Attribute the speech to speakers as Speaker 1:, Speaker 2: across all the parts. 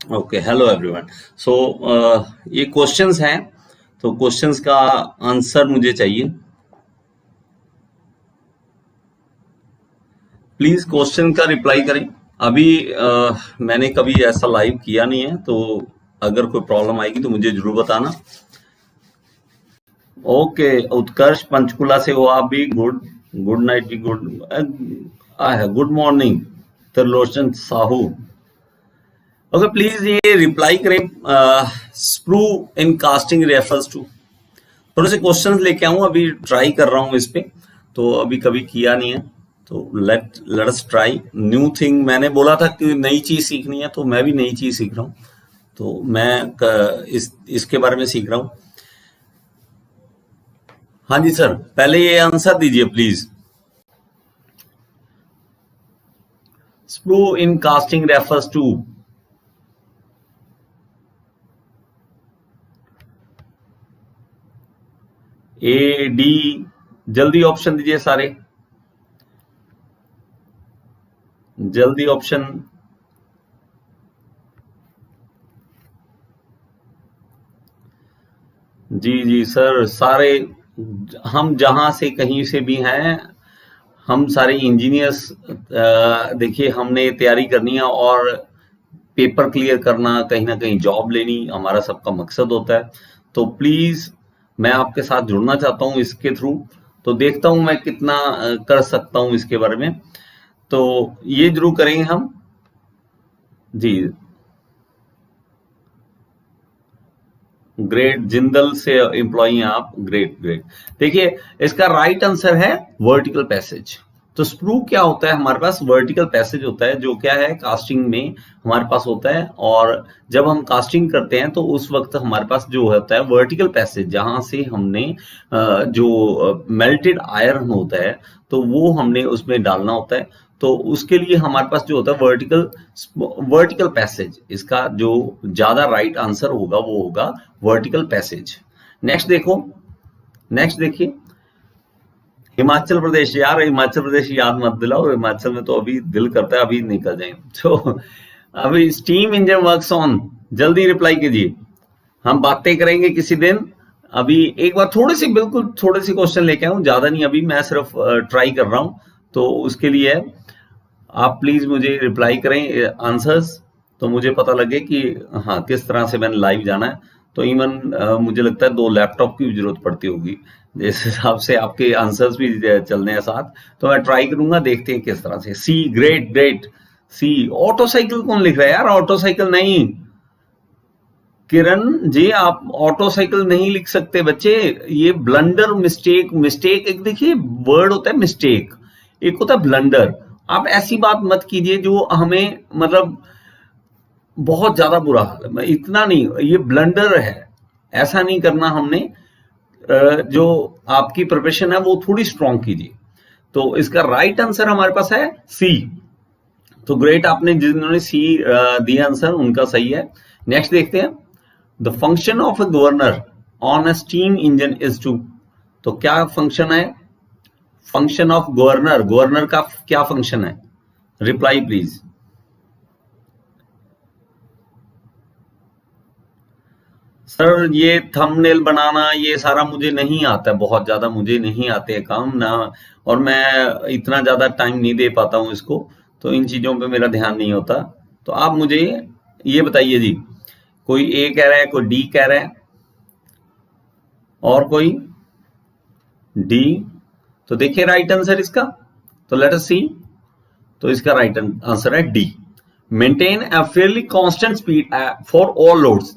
Speaker 1: Okay, hello everyone. सो ये questions हैं, तो क्वेश्चंस का आंसर मुझे चाहिए। प्लीज क्वेश्चन का रिप्लाई करें। अभी मैंने कभी ऐसा लाइव किया नहीं है, तो अगर कोई प्रॉब्लम आएगी तो मुझे जरूर बताना। ओके, उत्कर्ष पंचकुला से हो आप भी। गुड गुड नाइट जी। Good morning Trilochan Sahu. Okay, please ये रिप्लाई करें। Sprue in casting refers to. थोड़े से क्वेश्चंस लेके आऊं, अभी ट्राई कर रहा हूं इस पे, तो अभी कभी किया नहीं है, तो let us try new thing. मैंने बोला था कि नई चीज सीखनी है, तो मैं भी नई चीज सीख रहा हूं। तो मैं इसके बारे में सीख रहा हूं। हाँ जी सर, पहले ये आंसर दीजिए please. Sprue in casting refers to. A D, जल्दी ऑप्शन दीजिए सारे, जल्दी ऑप्शन। जी जी सर, सारे हम जहां से कहीं से भी हैं, हम सारे इंजीनियर्स। देखिए, हमने तैयारी करनी है और पेपर क्लियर करना, कहीं ना कहीं जॉब लेनी हमारा सबका मकसद होता है। तो प्लीज, मैं आपके साथ जुड़ना चाहता हूं इसके थ्रू। तो देखता हूं मैं कितना कर सकता हूं इसके बारे में। तो ये जरूर करेंगे हम। जी, ग्रेट, जिंदल से एम्प्लॉई हैं आप। Great great. देखिए, इसका राइट आंसर है वर्टिकल पैसेज। तो स्प्रू क्या होता है? हमारे पास वर्टिकल पैसेज होता है, जो क्या है कास्टिंग में हमारे पास होता है। और जब हम कास्टिंग करते हैं तो उस वक्त हमारे पास जो होता है वर्टिकल पैसेज, जहां से हमने जो मेल्टेड आयरन होता है, तो वो हमने उसमें डालना होता है। तो उसके लिए हमारे पास जो होता है वर्टिकल पैसेज, इसका जो ज्यादा राइट आंसर होगा वो होगा वर्टिकल पैसेज। नेक्स्ट देखो, नेक्स्ट देखिए, हिमाचल प्रदेश। यार, हिमाचल प्रदेश याद मत दिलाओ, हिमाचल में तो अभी दिल करता है अभी निकल जाए। तो अभी स्टीम इंजन वर्क्स ऑन, जल्दी रिप्लाई कीजिए। हम बातें करेंगे किसी दिन। अभी एक बार थोड़े से, बिल्कुल थोड़े से क्वेश्चन लेके आऊं, ज्यादा नहीं, अभी मैं सिर्फ ट्राई कर रहा हूं। तो उसके लिए आप प्लीज मुझे रिप्लाई करें आंसर्स, तो मुझे पता लगे कि हाँ किस तरह से मैंने लाइव जाना है। तो इवन मुझे लगता है 2 लैपटॉप की भी जरूरत पड़ती होगी, जिस हिसाब से आपके आंसर्स भी चलने हैं साथ। तो मैं ट्राई करूंगा, देखते हैं किस तरह से। सी, ग्रेट ग्रेट। सी, ऑटो साइकिल कौन लिख रहा है यार? ऑटो साइकिल नहीं, किरण जी, आप ऑटो साइकिल नहीं लिख सकते बच्चे। ये ब्लंडर, मिस्टेक, मिस्टेक एक देखिए वर्ड होता है मिस्टेक, एक होता है ब्लंडर। आप ऐसी बात मत कीजिए जो हमें मतलब बहुत ज्यादा बुरा हाल है। मैं इतना नहीं, ये ब्लंडर है, ऐसा नहीं करना हमने। जो आपकी प्रिपरेशन है वो थोड़ी स्ट्रांग कीजिए। तो इसका राइट आंसर हमारे पास है सी। तो ग्रेट, आपने जिन्होंने सी दिया आंसर उनका सही है। नेक्स्ट देखते हैं, the function of a governor on a steam engine is to. तो क्या फंक्शन है? फंक्शन ऑफ गवर्नर, गवर्नर का क्या फंक्शन है? Reply please. सर, ये थंबनेल बनाना ये सारा मुझे नहीं आता है, बहुत ज्यादा मुझे नहीं आते हैं काम ना, और मैं इतना ज्यादा टाइम नहीं दे पाता हूँ इसको। तो इन चीजों पे मेरा ध्यान नहीं होता। तो आप मुझे ये बताइए जी, कोई ए कह रहा है, कोई डी कह रहा है, और कोई डी। तो देखिए राइट आंसर इसका, तो लेट अस सी। तो इसका राइट आंसर है D, maintain a fairly constant speed for all loads.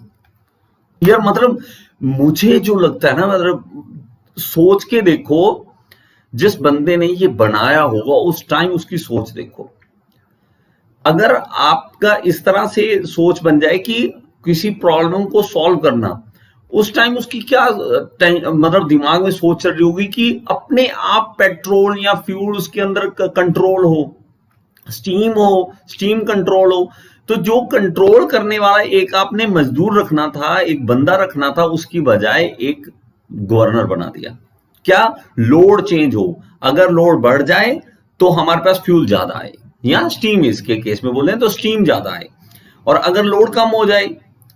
Speaker 1: यार मतलब मुझे जो लगता है ना, मतलब सोच के देखो, जिस बंदे ने ये बनाया होगा उस टाइम उसकी सोच देखो। अगर आपका इस तरह से सोच बन जाए कि किसी प्रॉब्लम को सॉल्व करना, उस टाइम उसकी क्या मतलब दिमाग में सोच चल रही होगी कि अपने आप पेट्रोल या फ्यूल उसके अंदर कंट्रोल हो, स्टीम हो, स्टीम कंट्रोल हो। तो जो कंट्रोल करने वाला एक आपने मजदूर रखना था, एक बंदा रखना था, उसकी बजाय एक गवर्नर बना दिया। क्या? लोड चेंज हो, अगर लोड बढ़ जाए तो हमारे पास फ्यूल ज्यादा आए, या स्टीम, इसके केस में बोले तो स्टीम ज्यादा आए। और अगर लोड कम हो जाए,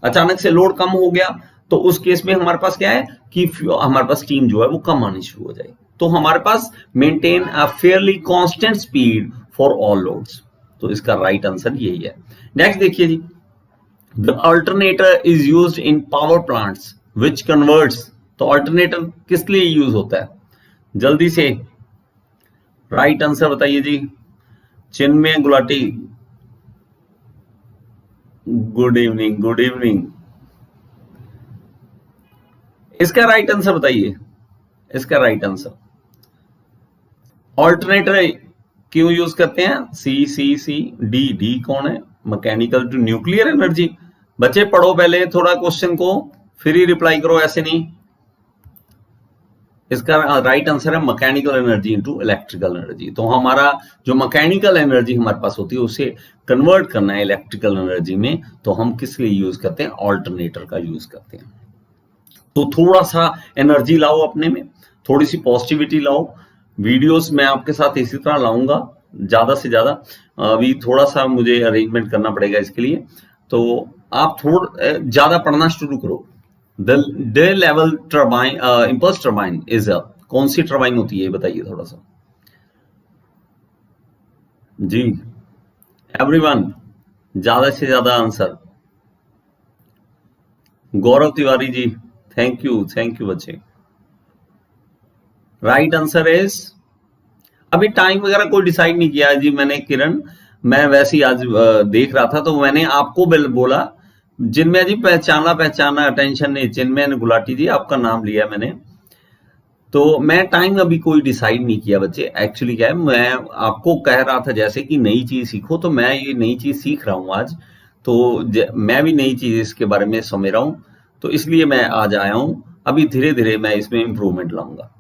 Speaker 1: अचानक से लोड कम हो गया, तो उस केस में हमारे पास क्या है कि हमारे पास स्टीम जो है वो कम आनी शुरू हो जाए। तो हमारे पास maintain a fairly constant speed for all loads. तो इसका राइट आंसर यही है। नेक्स्ट देखिए जी, the alternator is used in power plants which converts. तो अल्टरनेटर किस लिए यूज होता है, जल्दी से राइट आंसर बताइए जी। Chinmay Gulati, good evening, good evening. इसका राइट आंसर बताइए, इसका राइट आंसर। ऑल्टरनेटर क्यों यूज करते हैं? C C C D, D कौन है? Mechanical to nuclear energy. बच्चे पढ़ो पहले थोड़ा क्वेश्चन को, फिर ही रिप्लाई करो, ऐसे नहीं। इसका राइट आंसर है mechanical energy into electrical energy. तो हमारा जो मैकेनिकल एनर्जी हमारे पास होती है उसे कन्वर्ट करना है इलेक्ट्रिकल एनर्जी में, तो हम किस लिए यूज करते हैं? ऑल्टरनेटर का यूज करते हैं। तो थोड़ा सा एनर्जी लाओ अपने में, थोड़ी सी पॉजिटिविटी लाओ। वीडियोस मैं आपके साथ इसी तरह लाऊंगा ज्यादा से ज्यादा। अभी थोड़ा सा मुझे अरेंजमेंट करना पड़ेगा इसके लिए, तो आप थोड़ा ज्यादा पढ़ना शुरू करो। The level turbine, impulse turbine is कौन सी टर्बाइन होती है बताइए थोड़ा सा जी। एवरीवन ज्यादा से ज्यादा answer. Gaurav Tiwari ji, thank you बच्चे। राइट आंसर इज, अभी टाइम वगैरह कोई डिसाइड नहीं किया जी मैंने किरण, मैं वैसे ही आज देख रहा था तो मैंने आपको बोला। जिनमें जी पहचाना अटेंशन नहीं, चिन्मय गुलाटी जी आपका नाम लिया मैंने। तो मैं टाइम अभी कोई डिसाइड नहीं किया बच्चे। एक्चुअली क्या है, मैं आपको कह रहा था जैसे कि नई चीज सीखो, तो मैं ये नई चीज सीख रहा हूं आज। तो मैं भी नई चीज इसके बारे में समझ रहा हूं, तो इसलिए मैं आज आया हूं। अभी धीरे धीरे मैं इसमें इंप्रूवमेंट लाऊंगा।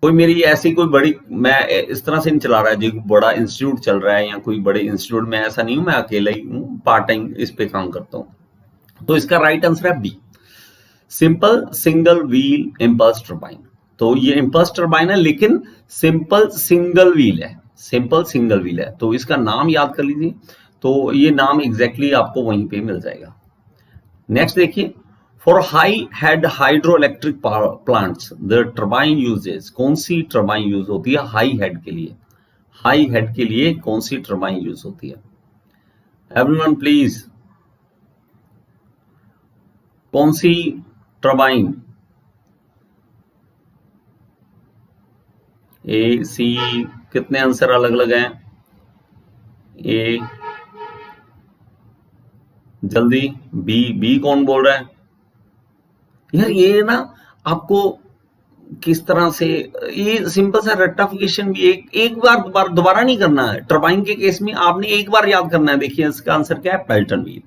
Speaker 1: कोई मेरी ऐसी कोई बड़ी, मैं इस तरह से नहीं चला रहा है जो बड़ा इंस्टीट्यूट चल रहा है या कोई बड़े इंस्टीट्यूट में, ऐसा नहीं हूं। मैं अकेला ही हूं, पार्ट टाइम इस पे काम करता हूं। तो इसका राइट आंसर है B, simple single wheel impulse turbine. तो ये इंपल्स टर्बाइन है लेकिन सिंपल सिंगल व्हील है, सिंपल सिंगल व्हील है। तो इसका नाम याद कर लीजिए, तो ये नाम एग्जैक्टली आपको वहीं पे मिल जाएगा। नेक्स्ट देखिए, for high head hydro electric plants the turbine uses. कौन सी टर्बाइन यूज होती है हाई हेड के लिए? हाई हेड के लिए कौन सी टर्बाइन यूज होती है? एवरीवन प्लीज, कौन सी टर्बाइन? ए सी, कितने आंसर अलग अलग हैं? ए, जल्दी। बी, बी कौन बोल रहा है यार? ये ना आपको किस तरह से, ये सिंपल सा रेक्टिफिकेशन भी एक बार दोबारा नहीं करना है। टर्बाइन के केस में आपने एक बार याद करना है। देखिए इसका आंसर क्या है? Pelton wheel.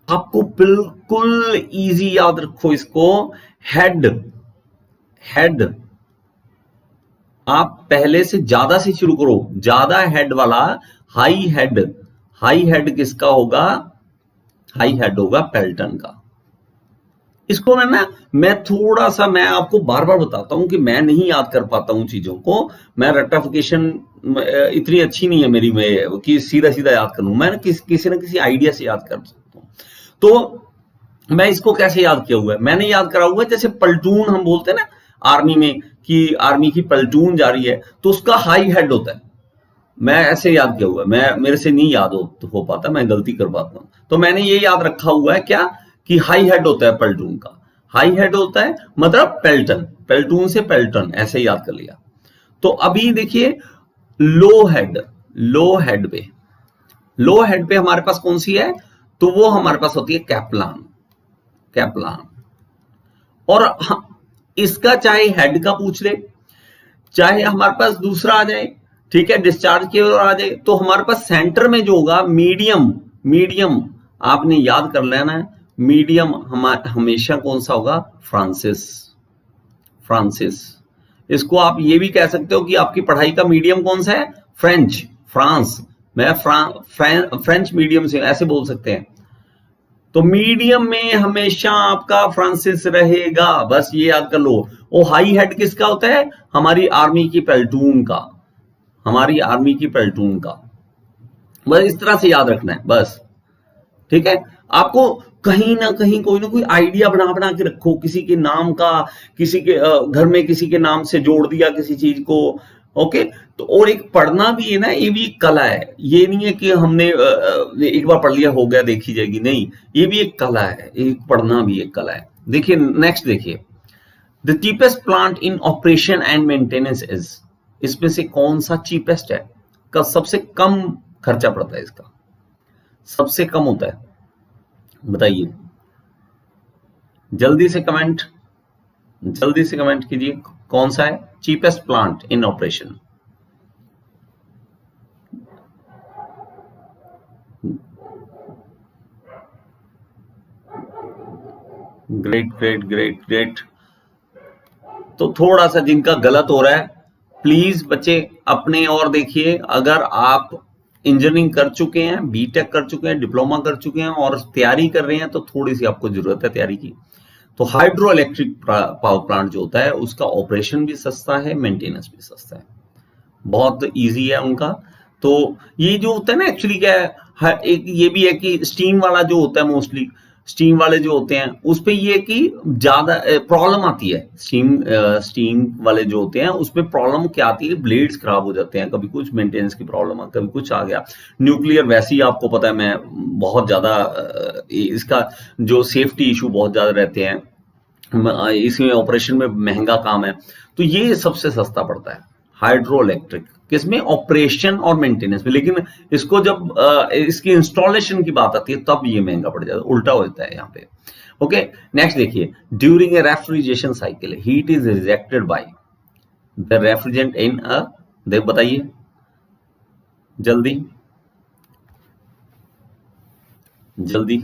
Speaker 1: आपको बिल्कुल इजी याद रखो इसको। हेड, हेड आप पहले से ज्यादा से शुरू करो, ज्यादा हेड वाला हाई हेड। हाई हेड किसका होगा? हाई हेड होगा पेल्टन का। इसको मैं थोड़ा सा, मैं आपको बार बार बताता हूं कि मैं नहीं याद कर पाता हूं चीजों को। मैं रेक्टिफिकेशन इतनी अच्छी नहीं है मेरी में कि सीधा सीधा याद कर लूं। मैं किसी ना किसी आइडिया से याद कर सकता हूं। तो मैं इसको कैसे याद किया हुआ है? मैंने याद करा हुआ है जैसे पल्टून हम बोलते हैं ना आर्मी में, कि आर्मी की पल्टून जा रही है तो उसका हाई हेड होता है। मैं ऐसे याद किया हुआ है, मेरे से नहीं याद हो पाता, मैं गलती कर पाता हूं। तो मैंने ये याद रखा हुआ है क्या, कि हाई हेड होता है पल्टून का। हाई हेड होता है मतलब पेल्टन, पेल्टून से पेल्टन, ऐसे याद कर लिया। तो अभी देखिए लो हेड, लो हेड पे, लो हेड पे हमारे पास कौन सी है? तो वो हमारे पास होती है कैप्लान, कैप्लान। और इसका चाहे हेड का पूछ ले, चाहे हमारे पास दूसरा आ जाए, ठीक है, डिस्चार्ज की ओर आ जाए, तो हमारे पास सेंटर में जो होगा मीडियम, मीडियम आपने याद कर लेना है। मीडियम हमेशा कौन सा होगा? Francis, Francis. इसको आप ये भी कह सकते हो कि आपकी पढ़ाई का मीडियम कौन सा है? French, France. मैं फ्रेंच मीडियम से, ऐसे बोल सकते हैं। तो मीडियम में हमेशा आपका फ्रांसिस रहेगा, बस ये याद कर लो। वो हाई हेड किसका होता है? हमारी आर्मी की प्लेटून का, हमारी आर्मी की प्लेटून का। बस इस तरह से याद रखना है बस, ठीक है। आपको कहीं ना कहीं कोई ना कोई आइडिया बना बना के रखो, किसी के नाम का, किसी के घर में किसी के नाम से जोड़ दिया किसी चीज को। ओके, तो और एक पढ़ना भी है ना, ये भी एक कला है। ये नहीं है कि हमने एक बार पढ़ लिया हो गया देखी जाएगी, नहीं, ये भी एक कला है, एक पढ़ना भी एक कला है। देखिए नेक्स्ट, देखिए the cheapest plant in operation and maintenance is, इसमें से कौन सा चीपेस्ट है, का सबसे कम खर्चा पड़ता है, इसका सबसे कम होता है, बताइए जल्दी से कमेंट, जल्दी से कमेंट कीजिए, कौन सा है cheapest plant in operation. Great great great great. तो थोड़ा सा जिनका गलत हो रहा है, प्लीज बच्चे अपने और देखिए। अगर आप इंजीनियरिंग कर चुके हैं, बीटेक कर चुके हैं, डिप्लोमा कर चुके हैं और तैयारी कर रहे हैं, तो थोड़ी सी आपको जरूरत है तैयारी की। तो हाइड्रो इलेक्ट्रिक पावर प्लांट जो होता है उसका ऑपरेशन भी सस्ता है, मेंटेनेंस भी सस्ता है, बहुत इजी है उनका। तो ये जो होता है ना, एक्चुअली क्या है, एक ये भी है कि स्टीम वाला जो होता है, मोस्टली स्टीम वाले जो होते हैं उस पे ये कि ज्यादा प्रॉब्लम आती है। स्टीम वाले जो होते हैं उस पे प्रॉब्लम क्या आती है, ब्लेड्स खराब हो जाते हैं, कभी कुछ मेंटेनेंस की प्रॉब्लम, कभी कुछ आ गया। न्यूक्लियर वैसे ही आपको पता है, मैं बहुत ज्यादा इसका जो सेफ्टी इशू बहुत ज्यादा रहते हैं, इसमें ऑपरेशन में महंगा काम है। तो ये सबसे सस्ता पड़ता है हाइड्रो इलेक्ट्रिक, किसमें, ऑपरेशन और मेंटेनेंस में। लेकिन इसको जब इसकी इंस्टॉलेशन की बात आती है तब ये महंगा पड़ जाता है, उल्टा होता है यहाँ पे। ओके, नेक्स्ट देखिए, during a refrigeration cycle heat is rejected by the refrigerant in a, देख बताइए जल्दी जल्दी।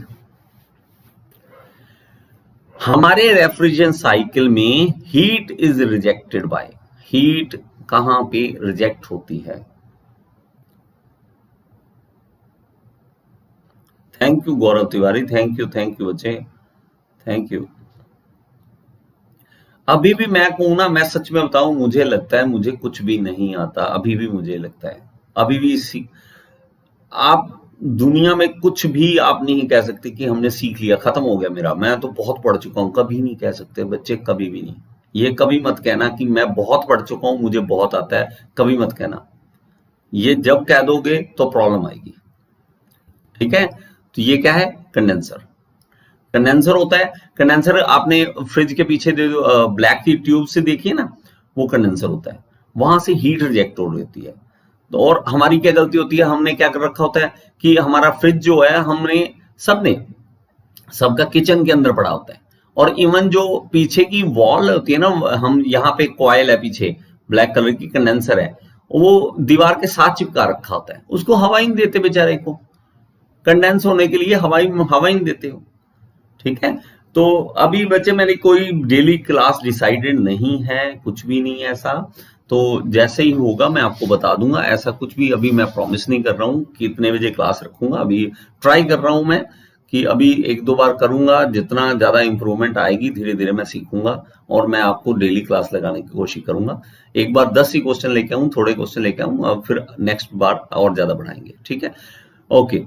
Speaker 1: हमारे रेफ्रिजरेशन साइकिल में heat is rejected by, heat कहां पे रिजेक्ट होती है। Thank you Gaurav Tiwari, thank you बच्चे, थैंक यू। अभी भी मैं कहूं ना, मैं सच में बताऊं, मुझे लगता है मुझे कुछ भी नहीं आता, अभी भी मुझे लगता है, अभी भी आप दुनिया में कुछ भी आप नहीं कह सकते कि हमने सीख लिया, खत्म हो गया मेरा, मैं तो बहुत पढ़ चुका हूं, कभी नहीं कह सकते बच्चे, कभी भी नहीं। ये कभी मत कहना कि मैं बहुत पढ़ चुका हूं, मुझे बहुत आता है, कभी मत कहना। ये जब कह दोगे तो प्रॉब्लम आएगी, ठीक है। तो ये क्या है, कंडेंसर। कंडेंसर होता है, कंडेंसर आपने फ्रिज के पीछे ब्लैक की ट्यूब से देखिए ना, वो कंडेंसर होता है, वहां से हीट रिजेक्ट हो रही होती है। तो और हमारी क्या गलती होती है, हमने क्या कर रखा होता है कि हमारा फ्रिज जो है, हमने सबका किचन के अंदर पड़ा होता है, और इवन जो पीछे की वॉल होती है ना, हम यहाँ पे कॉइल है पीछे, ब्लैक कलर की कंडेंसर है, वो दीवार के साथ चिपका रखा होता है, उसको हवा ही नहीं देते बेचारे को, कंडेंस होने के लिए हवा ही नहीं देते हो, ठीक है। तो अभी बच्चे मेरी कोई डेली क्लास डिसाइडेड नहीं है, कुछ भी नहीं है ऐसा, तो जैसे ही होगा मैं आपको बता दूंगा, ऐसा कुछ भी अभी मैं प्रॉमिस नहीं कर रहा हूँ कि इतने बजे क्लास रखूंगा। अभी ट्राई कर रहा हूं मैं कि अभी एक दो बार करूंगा, जितना ज्यादा इंप्रूवमेंट आएगी धीरे धीरे मैं सीखूंगा, और मैं आपको डेली क्लास लगाने की कोशिश करूंगा। एक बार 10 ही क्वेश्चन लेके आऊं, थोड़े क्वेश्चन लेके आऊं, और फिर नेक्स्ट बार और ज्यादा बढ़ाएंगे, ठीक है। Okay,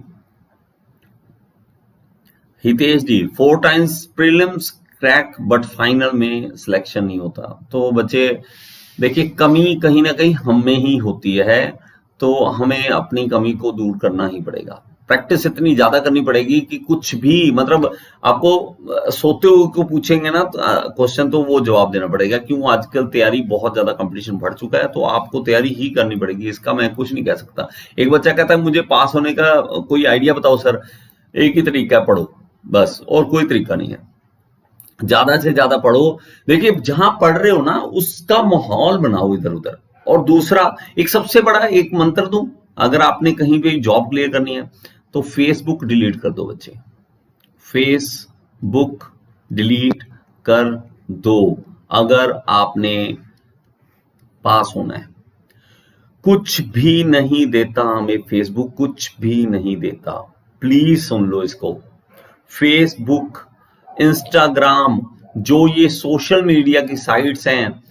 Speaker 1: Hitesh ji, 4 times prelims crack but final में सिलेक्शन नहीं होता। तो बच्चे देखिए, कमी कहीं ना कहीं हम में ही होती है, तो हमें अपनी कमी को दूर करना ही पड़ेगा, प्रैक्टिस इतनी ज्यादा करनी पड़ेगी कि कुछ भी, मतलब आपको सोते हुए को पूछेंगे ना क्वेश्चन, तो वो जवाब देना पड़ेगा। क्यों, आजकल तैयारी बहुत ज्यादा कंपटीशन बढ़ चुका है, तो आपको तैयारी ही करनी पड़ेगी, इसका मैं कुछ नहीं कह सकता। एक बच्चा कहता है मुझे पास होने का कोई आइडिया बताओ सर, एक ही तरीका है, पढ़ो बस, और कोई तरीका नहीं है, ज्यादा से ज्यादा पढ़ो। देखिए, जहां पढ़ रहे हो ना उसका माहौल बनाओ इधर उधर। और दूसरा, एक सबसे बड़ा एक मंत्र दूं, अगर आपने कहीं पे जॉब क्लियर करनी है तो फेसबुक डिलीट कर दो बच्चे, फेसबुक डिलीट कर दो अगर आपने पास होना है। कुछ भी नहीं देता हमें फेसबुक, कुछ भी नहीं देता, प्लीज सुन लो इसको। फेसबुक, इंस्टाग्राम, जो ये सोशल मीडिया की साइट्स हैं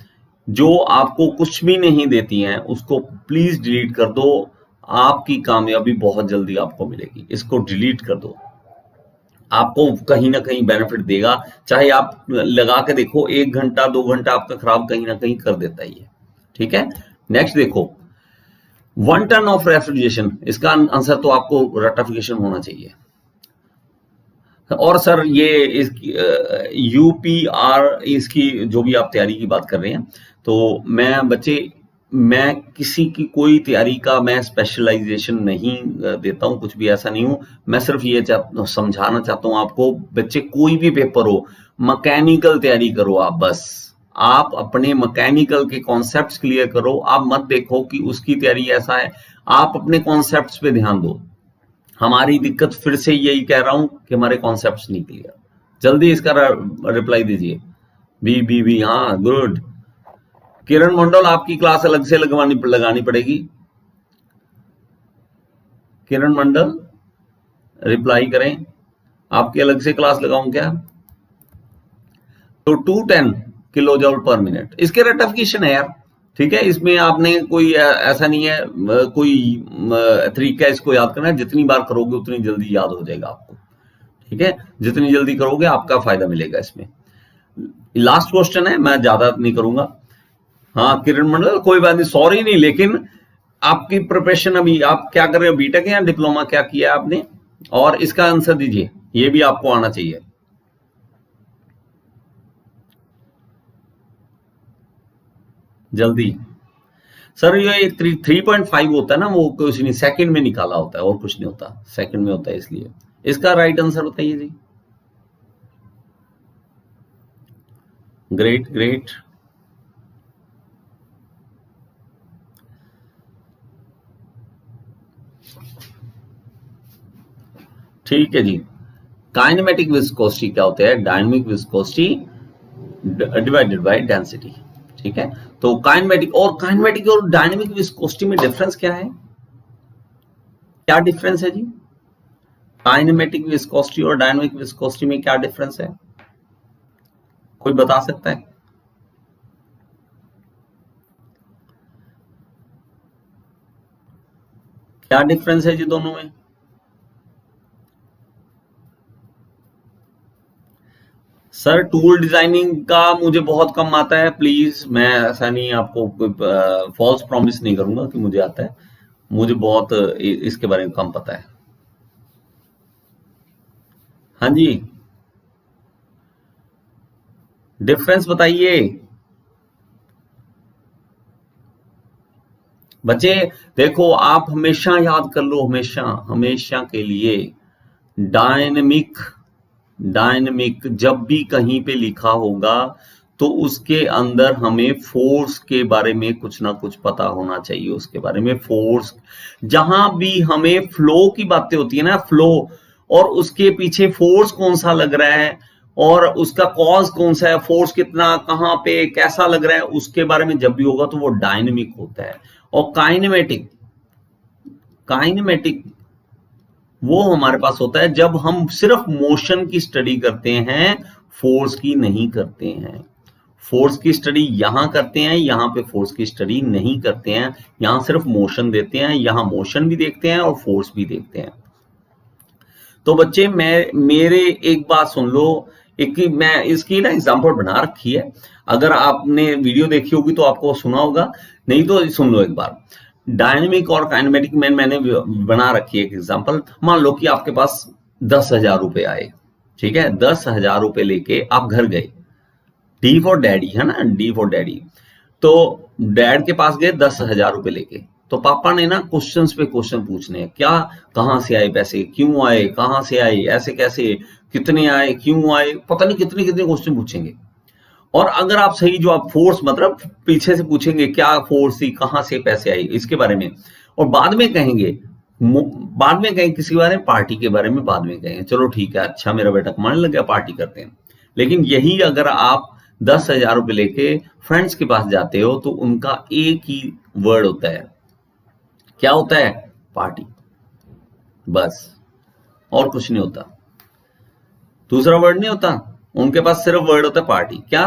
Speaker 1: जो आपको कुछ भी नहीं देती हैं, उसको प्लीज डिलीट कर दो, आपकी कामयाबी बहुत जल्दी आपको मिलेगी, इसको डिलीट कर दो। आपको कहीं ना कहीं बेनिफिट देगा। चाहे आप लगा के देखो, 1 घंटा 2 घंटा आपका खराब कहीं ना कहीं कर देता है ये। ठीक है, नेक्स्ट देखो, 1 टन ऑफ रेफ्रिजरेशन, इसका आंसर तो आपको रटिफिकेशन होना चाहिए। और सर ये इसकी यूपीआर, इसकी जो भी आप तैयारी की बात कर रहे हैं, तो मैं किसी की कोई तैयारी का मैं स्पेशलाइजेशन नहीं देता हूं, कुछ भी ऐसा नहीं हूं। मैं सिर्फ ये समझाना चाहता हूं आपको, बच्चे कोई भी पेपर हो, मैकेनिकल तैयारी करो आप, बस आप अपने मैकेनिकल के कॉन्सेप्ट्स क्लियर करो। आप मत देखो कि उसकी तैयारी ऐसा है, आप अपने कॉन्सेप्ट्स पे ध्यान दो। हमारी दिक्कत फिर से यही कह रहा हूं कि हमारे कॉन्सेप्ट्स नहीं क्लियर। जल्दी इसका रिप्लाई दीजिए। बी, हाँ गुड। किरण मंडल, आपकी क्लास अलग से लगानी पड़ेगी। किरण मंडल रिप्लाई करें, आपकी अलग से क्लास लगाऊं क्या? तो 210 किलो जूल पर मिनट इसके रटिफिकेशन है यार। ठीक है, इसमें आपने कोई ऐसा नहीं है, कोई तरीका है इसको याद करना, जितनी बार करोगे उतनी जल्दी याद हो जाएगा आपको। ठीक है, जितनी जल्दी करोगे आपका फायदा मिलेगा इसमें। लास्ट क्वेश्चन है, मैं ज्यादा नहीं करूंगा। हाँ किरण मंडल, कोई बात नहीं, सॉरी नहीं, लेकिन आपकी प्रिपरेशन अभी आप क्या कर रहे हो, बीटेक या डिप्लोमा, क्या किया आपने? और इसका आंसर दीजिए, ये भी आपको आना चाहिए। जल्दी सर, ये 3.5 होता है ना, वो कुछ नहीं, सेकंड में निकाला होता है और कुछ नहीं होता, सेकंड में होता है, इसलिए इसका राइट आंसर बताइए जी। Great great. ठीक है जी। काइनेमेटिक विस्कोसिटी क्या होता है? Dynamic viscosity divided by density. ठीक है, तो काइनेमेटिक और डायनेमिक विस्कोसिटी में डिफरेंस क्या है? क्या डिफरेंस है जी? काइनेमेटिक विस्कोसिटी और डायनेमिक विस्कोसिटी में क्या डिफरेंस है? कोई बता सकता है? क्या डिफरेंस है जी दोनों में? सर टूल डिजाइनिंग का मुझे बहुत कम आता है, प्लीज, मैं ऐसा नहीं आपको फॉल्स प्रॉमिस नहीं करूंगा कि मुझे आता है, मुझे बहुत इसके बारे में कम पता है। हाँ जी, डिफरेंस बताइए बच्चे। देखो, आप हमेशा याद कर लो, हमेशा हमेशा के लिए, डायनेमिक जब भी कहीं पे लिखा होगा तो उसके अंदर हमें फोर्स के बारे में कुछ ना कुछ पता होना चाहिए, उसके बारे में फोर्स। जहां भी हमें फ्लो की बातें होती है ना, फ्लो, और उसके पीछे फोर्स कौन सा लग रहा है और उसका कॉज कौन सा है, फोर्स कितना, कहां पे, कैसा लग रहा है, उसके बारे में जब भी होगा तो वो डायनेमिक होता है। और काइनेमेटिक वो हमारे पास होता है जब हम सिर्फ मोशन की स्टडी करते हैं, फोर्स की नहीं करते हैं। फोर्स की स्टडी यहां करते हैं, यहां पे फोर्स की स्टडी नहीं करते हैं, यहां सिर्फ मोशन देते हैं, यहां मोशन भी देखते हैं और फोर्स भी देखते हैं। तो बच्चे मेरे एक बात सुन लो, मैं इसकी ना एग्जांपल बना रखी है, अगर आपने वीडियो देखी होगी तो आपको सुना होगा, नहीं तो सुन लो एक बार। डायनेमिक और काइनेमेटिक में मैंने बना रखी है एक एग्जांपल। मान लो कि आपके पास 10,000 रुपए आए, ठीक है, 10,000 रुपए लेके आप घर गए, डी फॉर डैडी है ना, डी फॉर डैडी। तो डैड के पास गए 10,000 रुपए लेके, तो पापा ने ना क्वेश्चंस पे क्वेश्चन पूछने हैं, क्या, कहां से आए पैसे, क्यों आए, कहां से आए, ऐसे कैसे, कितने आए, क्यों आए, पता नहीं कितने कितने क्वेश्चन पूछेंगे। और अगर आप सही जवाब, फोर्स मतलब पीछे से पूछेंगे क्या फोर्स थी, कहां से पैसे आई, इसके बारे में, और बाद में कहेंगे किसी बारे में, पार्टी के बारे में बाद में कहेंगे, चलो ठीक है, अच्छा मेरा बेटा कमाने लग गया, पार्टी करते हैं। लेकिन यही अगर आप 10,000 रुपए लेके फ्रेंड्स के पास जाते हो तो उनका एक ही वर्ड होता है, क्या होता है? पार्टी, बस, और कुछ नहीं होता, दूसरा वर्ड नहीं होता, उनके पास सिर्फ वर्ड होता है पार्टी। क्या?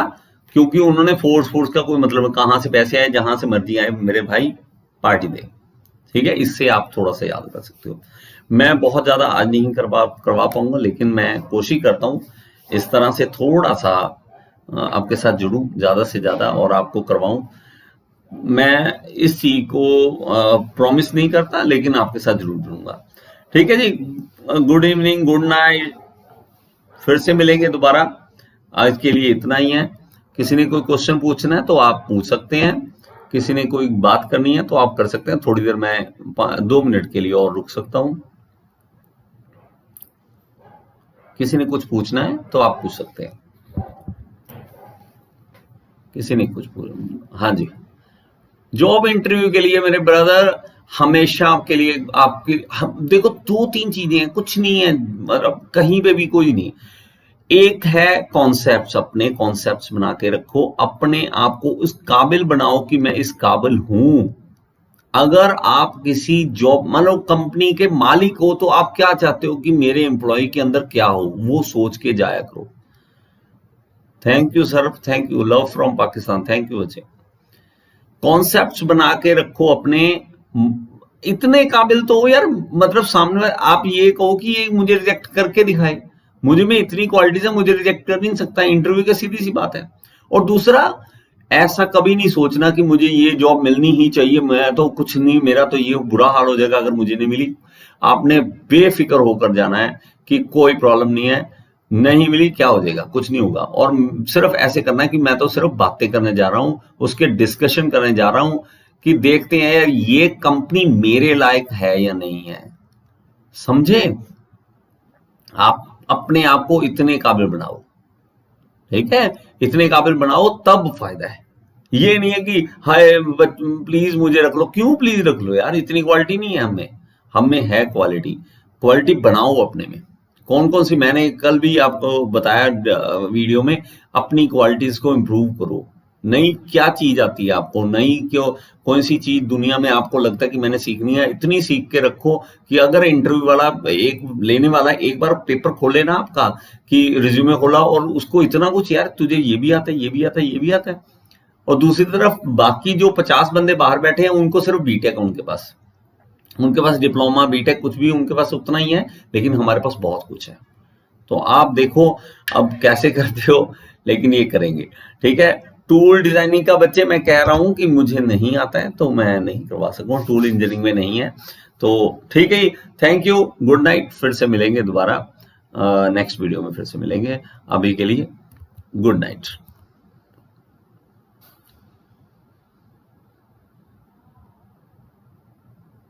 Speaker 1: क्योंकि उन्होंने फोर्स का कोई मतलब, कहां से पैसे आए, जहां से मर्जी आए, मेरे भाई पार्टी दे। ठीक है, इससे आप थोड़ा सा याद कर सकते हो। मैं बहुत ज्यादा आज नहीं करवा पाऊंगा, लेकिन मैं कोशिश करता हूँ इस तरह से थोड़ा सा आपके साथ जुड़ूं ज्यादा से ज्यादा और आपको करवाऊं। मैं इस चीज को प्रॉमिस नहीं करता, लेकिन आपके साथ जरूर जुड़ूंगा। ठीक है जी, गुड इवनिंग, गुड नाइट, फिर से मिलेंगे दोबारा। आज के लिए इतना ही है। किसी ने कोई क्वेश्चन पूछना है तो आप पूछ सकते हैं, किसी ने कोई बात करनी है तो आप कर सकते हैं। थोड़ी देर मैं 2 मिनट के लिए और रुक सकता हूं। किसी ने कुछ पूछना है तो आप पूछ सकते हैं। किसी ने कुछ हाँ जी, जॉब इंटरव्यू के लिए मेरे ब्रदर हमेशा आपके लिए आपकी देखो 2-3 चीजें हैं, कुछ नहीं है, मतलब कहीं पे भी कोई नहीं। एक है कॉन्सेप्ट्स, अपने कॉन्सेप्ट्स बना के रखो, अपने आप को उस काबिल बनाओ कि मैं इस काबिल हूं। अगर आप किसी जॉब, मान लो कंपनी के मालिक हो, तो आप क्या चाहते हो कि मेरे एम्प्लॉय के अंदर क्या हो, वो सोच के जाया करो। Thank you sir, thank you, love from Pakistan, thank you बच्चे। कॉन्सेप्ट्स बना के रखो अपने, इतने काबिल तो हो यार, मतलब सामने आप ये कहो कि ये मुझे रिजेक्ट करके दिखाए, मुझे में इतनी क्वालिटीज है, मुझे रिजेक्ट कर नहीं सकता, इंटरव्यू की सीधी सी बात है। और दूसरा, ऐसा कभी नहीं सोचना कि मुझे ये जॉब मिलनी ही चाहिए, मैं तो कुछ नहीं, मेरा तो ये बुरा हाल हो जाएगा अगर मुझे नहीं मिली। आपने बेफिक्र होकर जाना है कि कोई प्रॉब्लम नहीं है, नहीं मिली क्या हो जाएगा, कुछ नहीं होगा। और सिर्फ ऐसे करना है कि मैं तो सिर्फ बातें करने जा रहा हूं, उसके डिस्कशन करने जा रहा हूं कि देखते हैं यार ये कंपनी मेरे लायक है या नहीं है। समझे? आप अपने आप को इतने काबिल बनाओ, ठीक है, इतने काबिल बनाओ तब फायदा है। ये नहीं है कि हाय प्लीज मुझे रख लो। क्यों प्लीज रख लो यार, इतनी क्वालिटी नहीं है हमें है क्वालिटी। क्वालिटी बनाओ अपने में। कौन कौन सी, मैंने कल भी आपको बताया वीडियो में, अपनी क्वालिटीज को इंप्रूव करो। नई क्या चीज आती है आपको, नई क्यों, कौन सी चीज दुनिया में आपको लगता है कि मैंने सीखनी है, इतनी सीख के रखो कि अगर इंटरव्यू वाला एक लेने वाला एक बार पेपर खोले ना आपका, कि रिज्यूमे खोला और उसको इतना कुछ, यार तुझे ये भी आता है, ये भी आता है, ये भी आता है। और दूसरी तरफ बाकी जो 50 बंदे बाहर बैठे हैं, उनको सिर्फ बीटेक है, उनके पास डिप्लोमा बीटेक कुछ भी उनके पास उतना ही है, लेकिन हमारे पास बहुत कुछ है। तो आप देखो अब कैसे करते हो, लेकिन ये करेंगे। ठीक है, टूल डिजाइनिंग का बच्चे मैं कह रहा हूं कि मुझे नहीं आता है तो मैं नहीं करवा सकूं, टूल इंजीनियरिंग में नहीं है। तो ठीक है, थैंक यू, गुड नाइट, फिर से मिलेंगे दोबारा नेक्स्ट वीडियो में, फिर से मिलेंगे। अभी के लिए गुड नाइट।